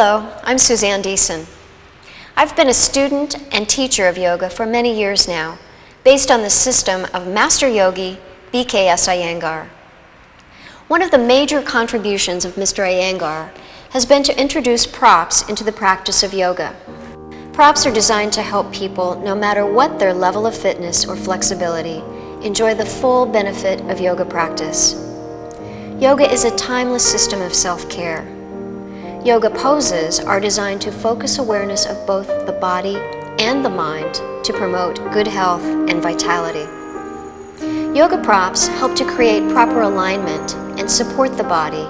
Hello, I'm Suzanne Deason. I've been a student and teacher of yoga for many years now, based on the system of Master Yogi B.K.S. Iyengar. One of the major contributions of Mr. Iyengar has been to introduce props into the practice of yoga. Props are designed to help people, no matter what their level of fitness or flexibility, enjoy the full benefit of yoga practice. Yoga is a timeless system of self-care. Yoga poses are designed to focus awareness of both the body and the mind to promote good health and vitality. Yoga props help to create proper alignment and support the body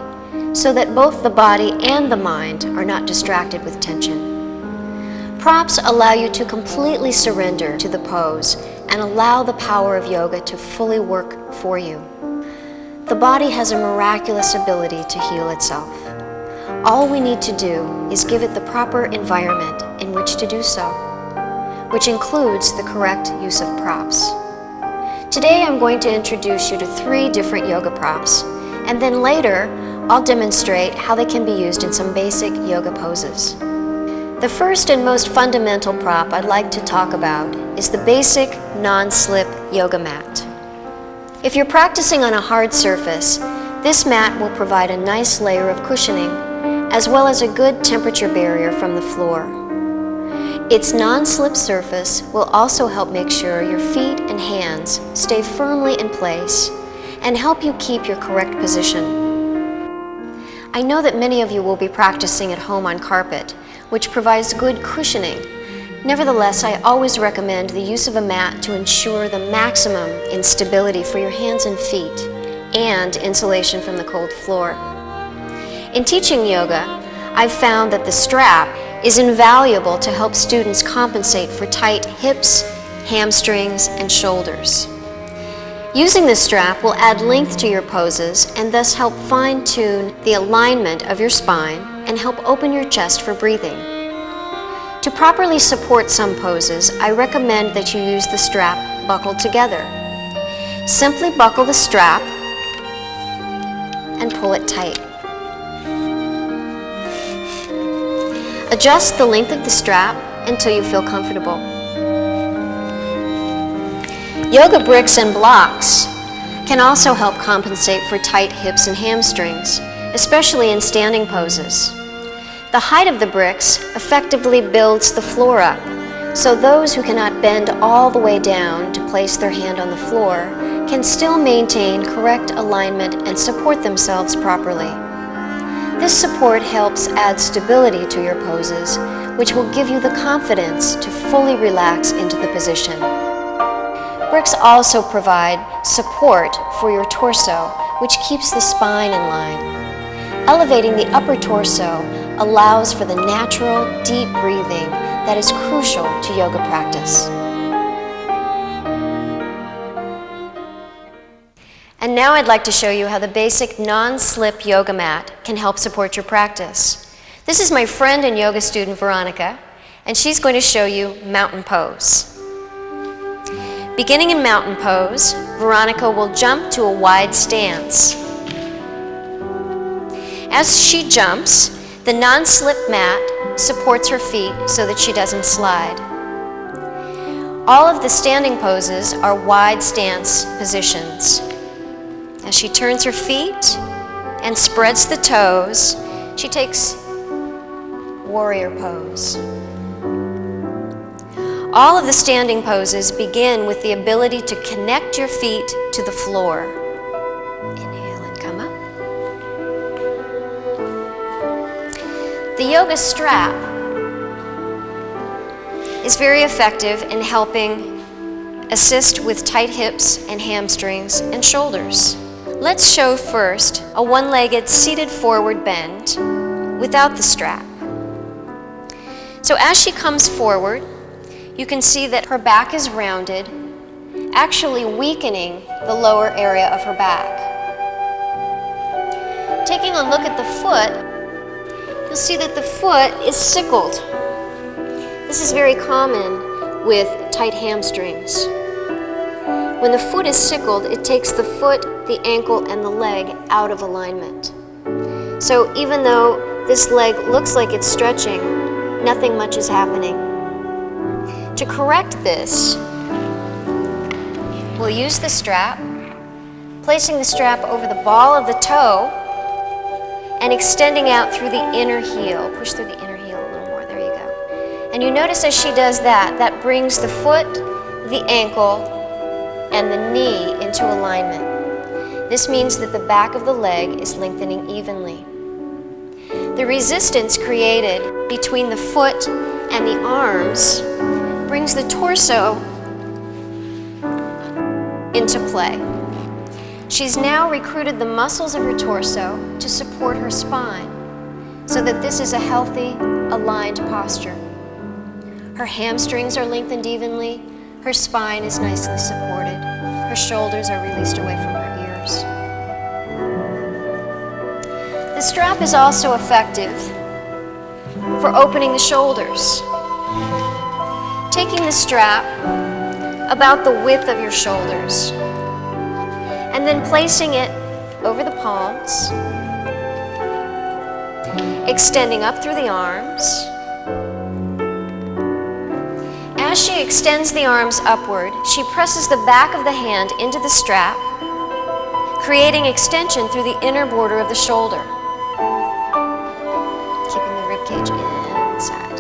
so that both the body and the mind are not distracted with tension. Props allow you to completely surrender to the pose and allow the power of yoga to fully work for you. The body has a miraculous ability to heal itself. All we need to do is give it the proper environment in which to do so, which includes the correct use of props. Today I'm going to introduce you to 3 different yoga props, and then later I'll demonstrate how they can be used in some basic yoga poses. The first and most fundamental prop I'd like to talk about is the basic non-slip yoga mat. If you're practicing on a hard surface, this mat will provide a nice layer of cushioning as well as a good temperature barrier from the floor. Its non-slip surface will also help make sure your feet and hands stay firmly in place and help you keep your correct position. I know that many of you will be practicing at home on carpet, which provides good cushioning. Nevertheless, I always recommend the use of a mat to ensure the maximum in stability for your hands and feet and insulation from the cold floor. In teaching yoga, I've found that the strap is invaluable to help students compensate for tight hips, hamstrings, and shoulders. Using this strap will add length to your poses and thus help fine-tune the alignment of your spine and help open your chest for breathing. To properly support some poses, I recommend that you use the strap buckled together. Simply buckle the strap and pull it tight. Adjust the length of the strap until you feel comfortable. Yoga bricks and blocks can also help compensate for tight hips and hamstrings, especially in standing poses. The height of the bricks effectively builds the floor up, so those who cannot bend all the way down to place their hand on the floor can still maintain correct alignment and support themselves properly. This support helps add stability to your poses, which will give you the confidence to fully relax into the position. Bricks also provide support for your torso, which keeps the spine in line. Elevating the upper torso allows for the natural, deep breathing that is crucial to yoga practice. And now I'd like to show you how the basic non-slip yoga mat can help support your practice. This is my friend and yoga student Veronica, and she's going to show you mountain pose. Beginning in mountain pose, Veronica will jump to a wide stance. As she jumps, the non-slip mat supports her feet so that she doesn't slide. All of the standing poses are wide stance positions. As she turns her feet and spreads the toes, she takes warrior pose. All of the standing poses begin with the ability to connect your feet to the floor. Inhale and come up. The yoga strap is very effective in helping assist with tight hips and hamstrings and shoulders. Let's show first a one-legged seated forward bend without the strap. So as she comes forward, you can see that her back is rounded, actually weakening the lower area of her back. Taking a look at the foot, you'll see that the foot is sickled. This is very common with tight hamstrings. When the foot is sickled, it takes the foot, the ankle, and the leg out of alignment. So even though this leg looks like it's stretching, nothing much is happening. To correct this, we'll use the strap, placing the strap over the ball of the toe and extending out through the inner heel. Push through the inner heel a little more, there you go. And you notice as she does that, that brings the foot, the ankle, and the knee into alignment. This means that the back of the leg is lengthening evenly. The resistance created between the foot and the arms brings the torso into play. She's now recruited the muscles of her torso to support her spine so that this is a healthy, aligned posture. Her hamstrings are lengthened evenly, her spine is nicely supported, her shoulders are released away from her ears. The strap is also effective for opening the shoulders. Taking the strap about the width of your shoulders and then placing it over the palms, extending up through the arms. As she extends the arms upward, she presses the back of the hand into the strap, creating extension through the inner border of the shoulder, keeping the rib cage inside.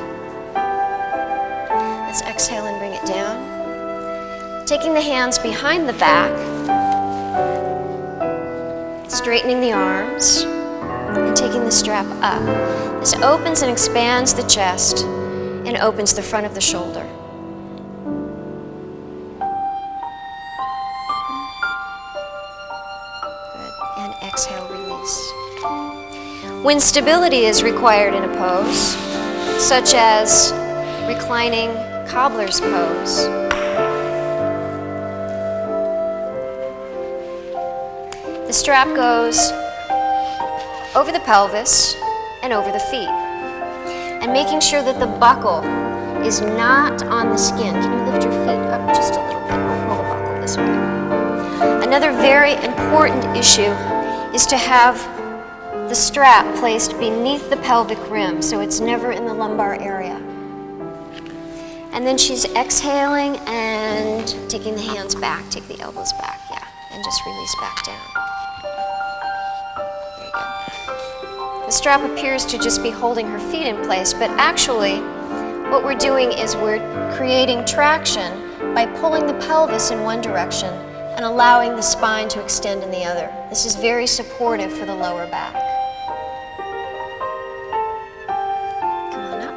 Let's exhale and bring it down. Taking the hands behind the back, straightening the arms, and taking the strap up. This opens and expands the chest and opens the front of the shoulder. Good. And exhale, release. When stability is required in a pose, such as reclining cobbler's pose, the strap goes over the pelvis and over the feet, and making sure that the buckle is not on the skin. Can you lift your feet up just a little bit and pull the buckle this way? Another very important issue is to have the strap placed beneath the pelvic rim so it's never in the lumbar area. And then she's exhaling and taking the hands back, take the elbows back, yeah, and just release back down. The strap appears to just be holding her feet in place, but actually what we're doing is we're creating traction by pulling the pelvis in one direction and allowing the spine to extend in the other. This is very supportive for the lower back. Come on up.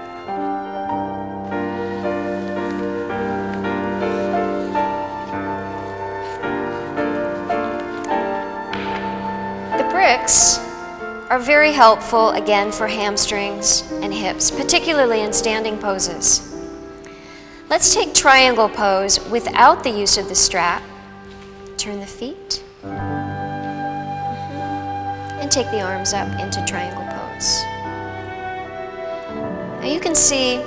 The bricks are very helpful, again, for hamstrings and hips, particularly in standing poses. Let's take triangle pose without the use of the strap. Turn the feet. And take the arms up into triangle pose. Now you can see,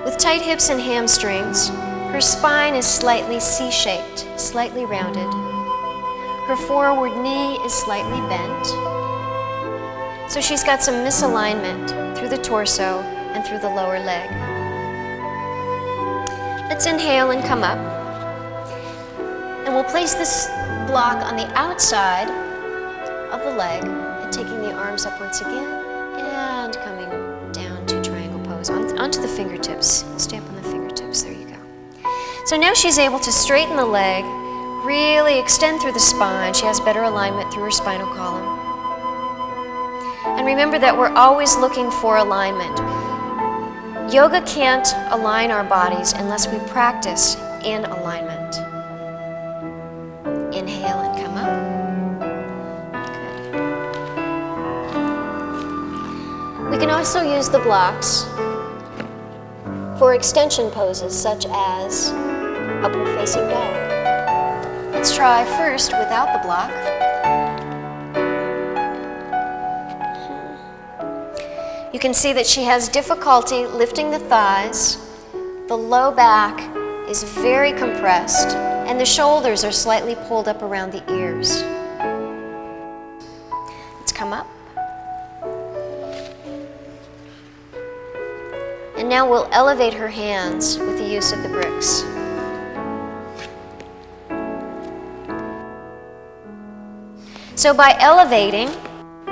with tight hips and hamstrings, her spine is slightly C-shaped, slightly rounded. Her forward knee is slightly bent. So she's got some misalignment through the torso and through the lower leg. Let's inhale and come up. And we'll place this block on the outside of the leg and taking the arms up once again and coming down to triangle pose onto the fingertips. Stay up on the fingertips, there you go. So now she's able to straighten the leg, really extend through the spine. She has better alignment through her spinal column. And remember that we're always looking for alignment. Yoga can't align our bodies unless we practice in alignment. Inhale and come up. Good. We can also use the blocks for extension poses such as upward facing dog. Let's try first without the block. You can see that she has difficulty lifting the thighs, the low back is very compressed, and the shoulders are slightly pulled up around the ears. Let's come up. now we'll elevate her hands with the use of the bricks. So by elevating,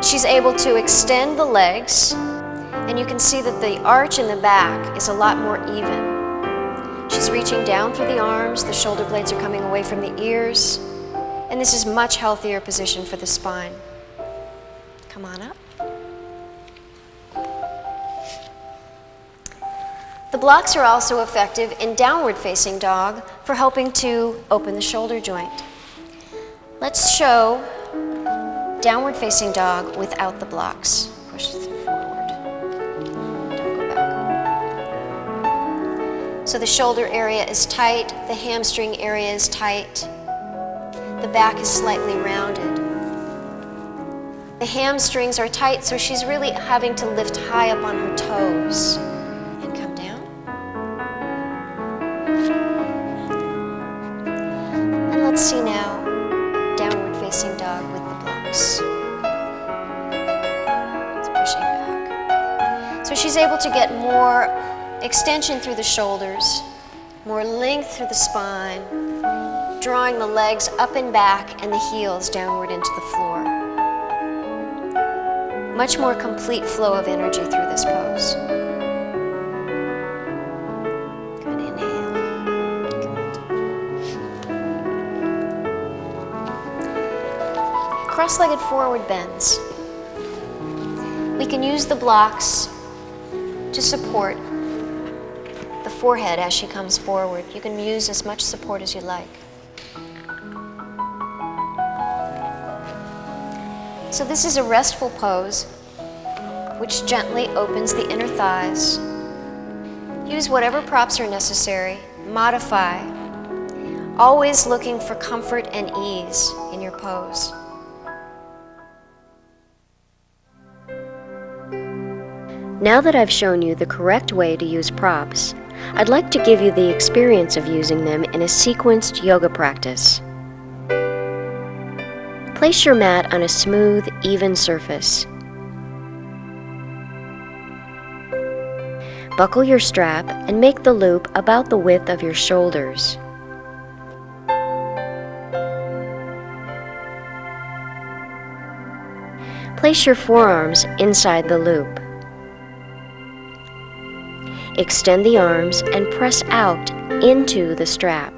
she's able to extend the legs, and you can see that the arch in the back is a lot more even. She's reaching down through the arms, the shoulder blades are coming away from the ears, and this is a much healthier position for the spine. Come on up. The blocks are also effective in downward facing dog for helping to open the shoulder joint. Let's show downward facing dog without the blocks. Push forward. Don't go back. So the shoulder area is tight, the hamstring area is tight, the back is slightly rounded. The hamstrings are tight, so she's really having to lift high up on her toes. And come down. And let's see now, downward facing dog with the blocks. It's pushing back. So she's able to get more extension through the shoulders, more length through the spine, drawing the legs up and back and the heels downward into the floor. Much more complete flow of energy through this pose. Good, inhale. Good. Cross-legged forward bends. We can use the blocks to support the forehead as she comes forward. You can use as much support as you like. So this is a restful pose, which gently opens the inner thighs. Use whatever props are necessary, modify, always looking for comfort and ease in your pose. Now that I've shown you the correct way to use props, I'd like to give you the experience of using them in a sequenced yoga practice. Place your mat on a smooth, even surface. Buckle your strap and make the loop about the width of your shoulders. Place your forearms inside the loop. Extend the arms and press out into the strap.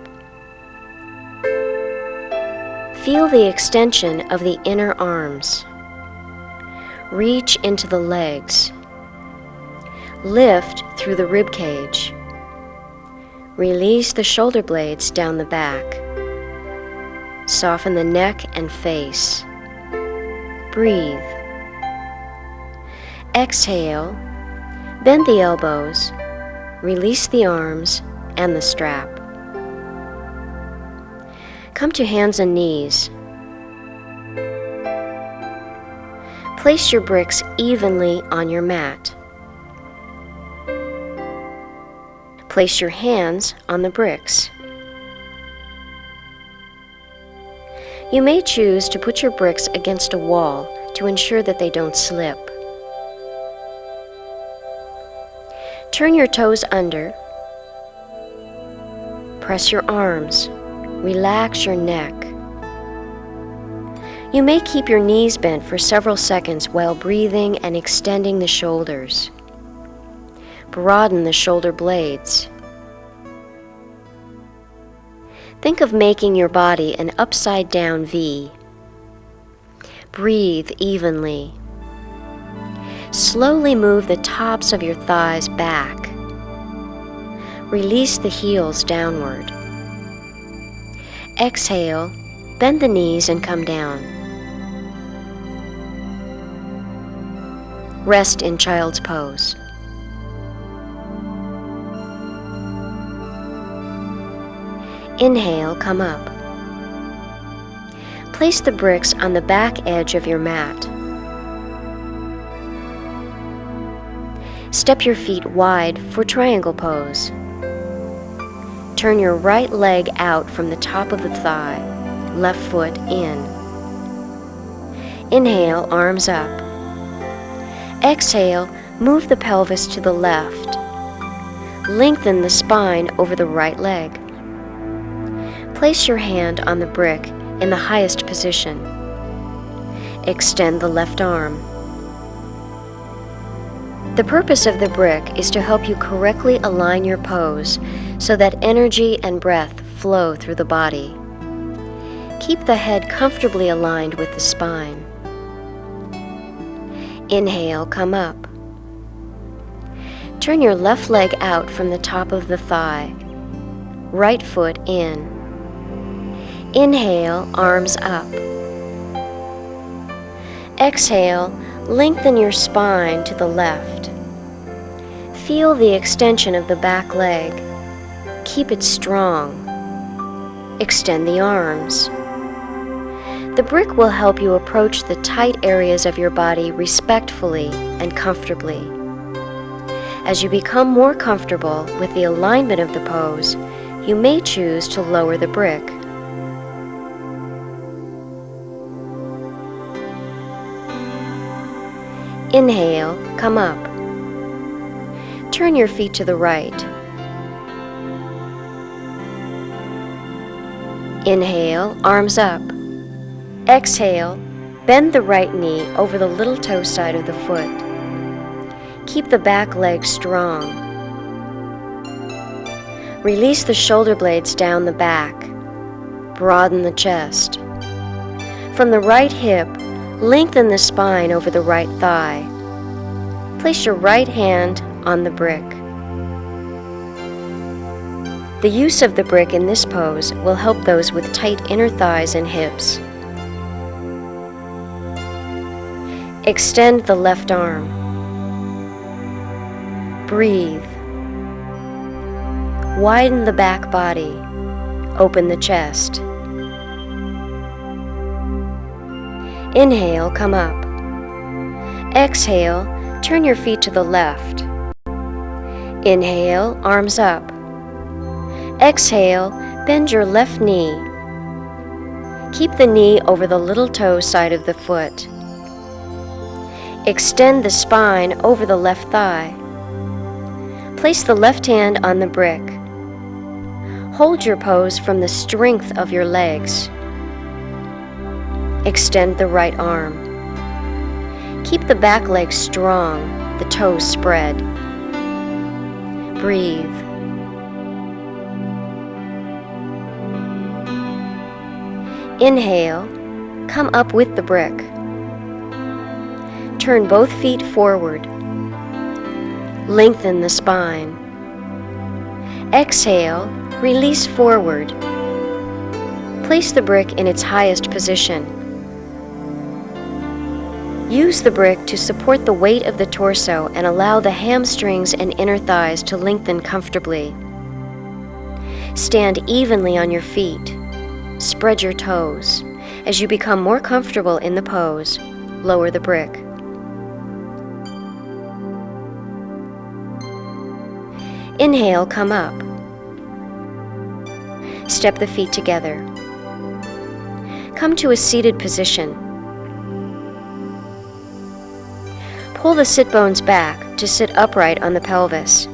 Feel the extension of the inner arms. Reach into the legs. Lift through the rib cage. Release the shoulder blades down the back. Soften the neck and face. Breathe. Exhale. Bend the elbows. Release the arms and the strap. Come to hands and knees. Place your bricks evenly on your mat. Place your hands on the bricks. You may choose to put your bricks against a wall to ensure that they don't slip. Turn your toes under. Press your arms. Relax your neck. You may keep your knees bent for several seconds while breathing and extending the shoulders. Broaden the shoulder blades. Think of making your body an upside-down V. Breathe evenly. Slowly move the tops of your thighs back. Release the heels downward. Exhale, bend the knees and come down. Rest in child's pose. Inhale, come up. Place the bricks on the back edge of your mat. Step your feet wide for triangle pose. Turn your right leg out from the top of the thigh, left foot in. Inhale, arms up. Exhale, move the pelvis to the left. lengthen the spine over the right leg. Place your hand on the brick in the highest position. Extend the left arm. The purpose of the brick is to help you correctly align your pose so that energy and breath flow through the body. Keep the head comfortably aligned with the spine. Inhale, come up. Turn your left leg out from the top of the thigh. Right foot in. Inhale, arms up. Exhale, lengthen your spine to the left. Feel the extension of the back leg. Keep it strong. Extend the arms. The brick will help you approach the tight areas of your body respectfully and comfortably. As you become more comfortable with the alignment of the pose, you may choose to lower the brick. Inhale, come up. Turn your feet to the right. Inhale, arms up. Exhale, bend the right knee over the little toe side of the foot. Keep the back leg strong. Release the shoulder blades down the back. Broaden the chest. From the right hip, lengthen the spine over the right thigh. Place your right hand on the brick. The use of the brick in this pose will help those with tight inner thighs and hips. Extend the left arm. Breathe. Widen the back body. Open the chest. Inhale, come up. Exhale, turn your feet to the left. Inhale, arms up. Exhale, bend your left knee. Keep the knee over the little toe side of the foot. Extend the spine over the left thigh. Place the left hand on the brick. Hold your pose from the strength of your legs. Extend the right arm. Keep the back leg strong, the toes spread. Breathe. Inhale, come up with the brick. Turn both feet forward. Lengthen the spine. Exhale, release forward. Place the brick in its highest position. Use the brick to support the weight of the torso and allow the hamstrings and inner thighs to lengthen comfortably. Stand evenly on your feet. Spread your toes. As you become more comfortable in the pose, lower the brick. Inhale, come up. Step the feet together. Come to a seated position. Pull the sit bones back to sit upright on the pelvis.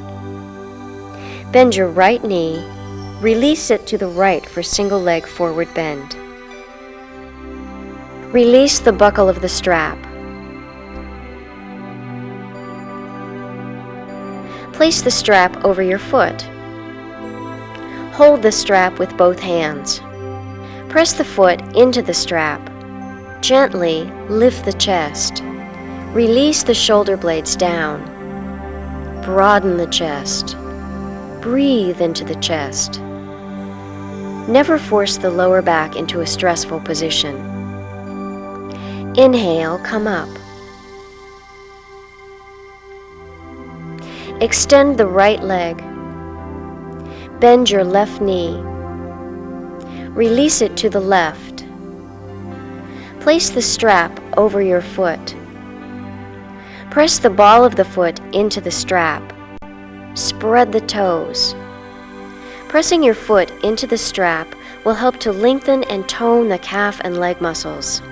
Bend your right knee. Release it to the right for single leg forward bend. Release the buckle of the strap. Place the strap over your foot. Hold the strap with both hands. Press the foot into the strap. Gently lift the chest. Release the shoulder blades down. Broaden the chest. Breathe into the chest. Never force the lower back into a stressful position. Inhale, come up. Extend the right leg. Bend your left knee. Release it to the left. Place the strap over your foot. Press the ball of the foot into the strap. Spread the toes. Pressing your foot into the strap will help to lengthen and tone the calf and leg muscles.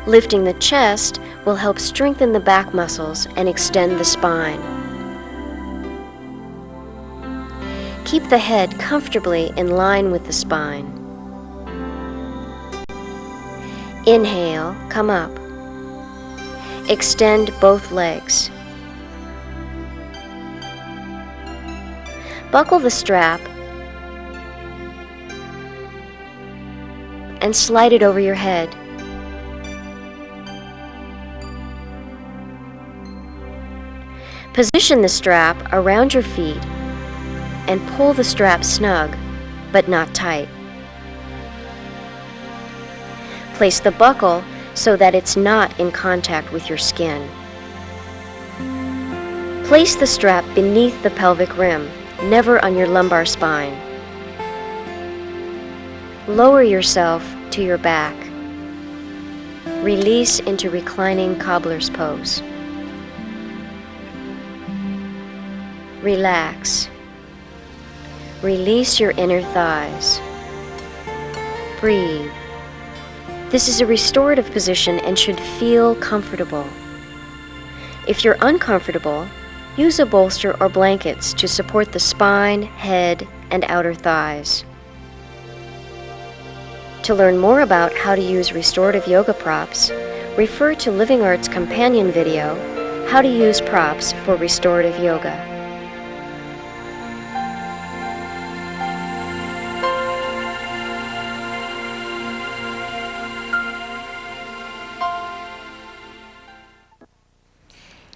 Lifting the chest will help strengthen the back muscles and extend the spine. Keep the head comfortably in line with the spine. Inhale, come up. Extend both legs. Buckle the strap and slide it over your head. Position the strap around your feet and pull the strap snug, but not tight. Place the buckle so that it's not in contact with your skin. Place the strap beneath the pelvic rim, never on your lumbar spine. Lower yourself to your back. Release into reclining cobbler's pose. Relax. Release your inner thighs. Breathe. This is a restorative position and should feel comfortable. If you're uncomfortable, use a bolster or blankets to support the spine, head, and outer thighs. To learn more about how to use restorative yoga props, refer to Living Art's companion video, How to Use Props for Restorative Yoga.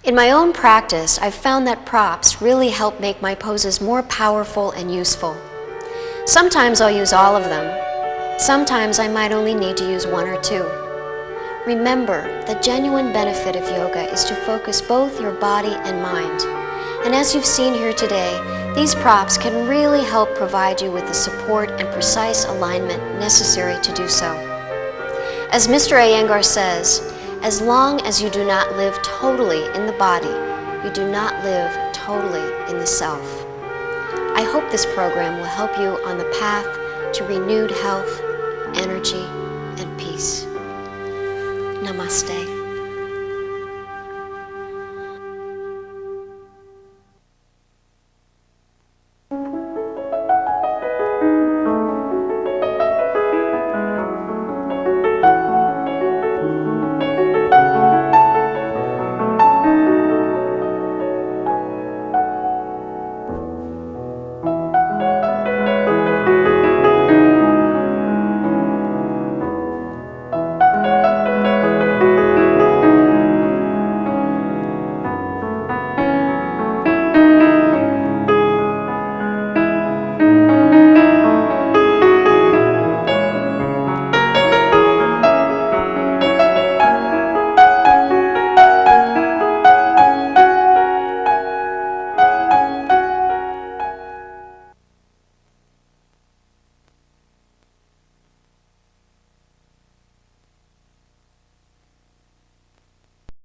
In my own practice, I've found that props really help make my poses more powerful and useful. Sometimes I'll use all of them. Sometimes I might only need to use one or two. Remember, the genuine benefit of yoga is to focus both your body and mind. And as you've seen here today, these props can really help provide you with the support and precise alignment necessary to do so. As Mr. Iyengar says, as long as you do not live totally in the body, you do not live totally in the self. I hope this program will help you on the path to renewed health, energy, and peace. Namaste.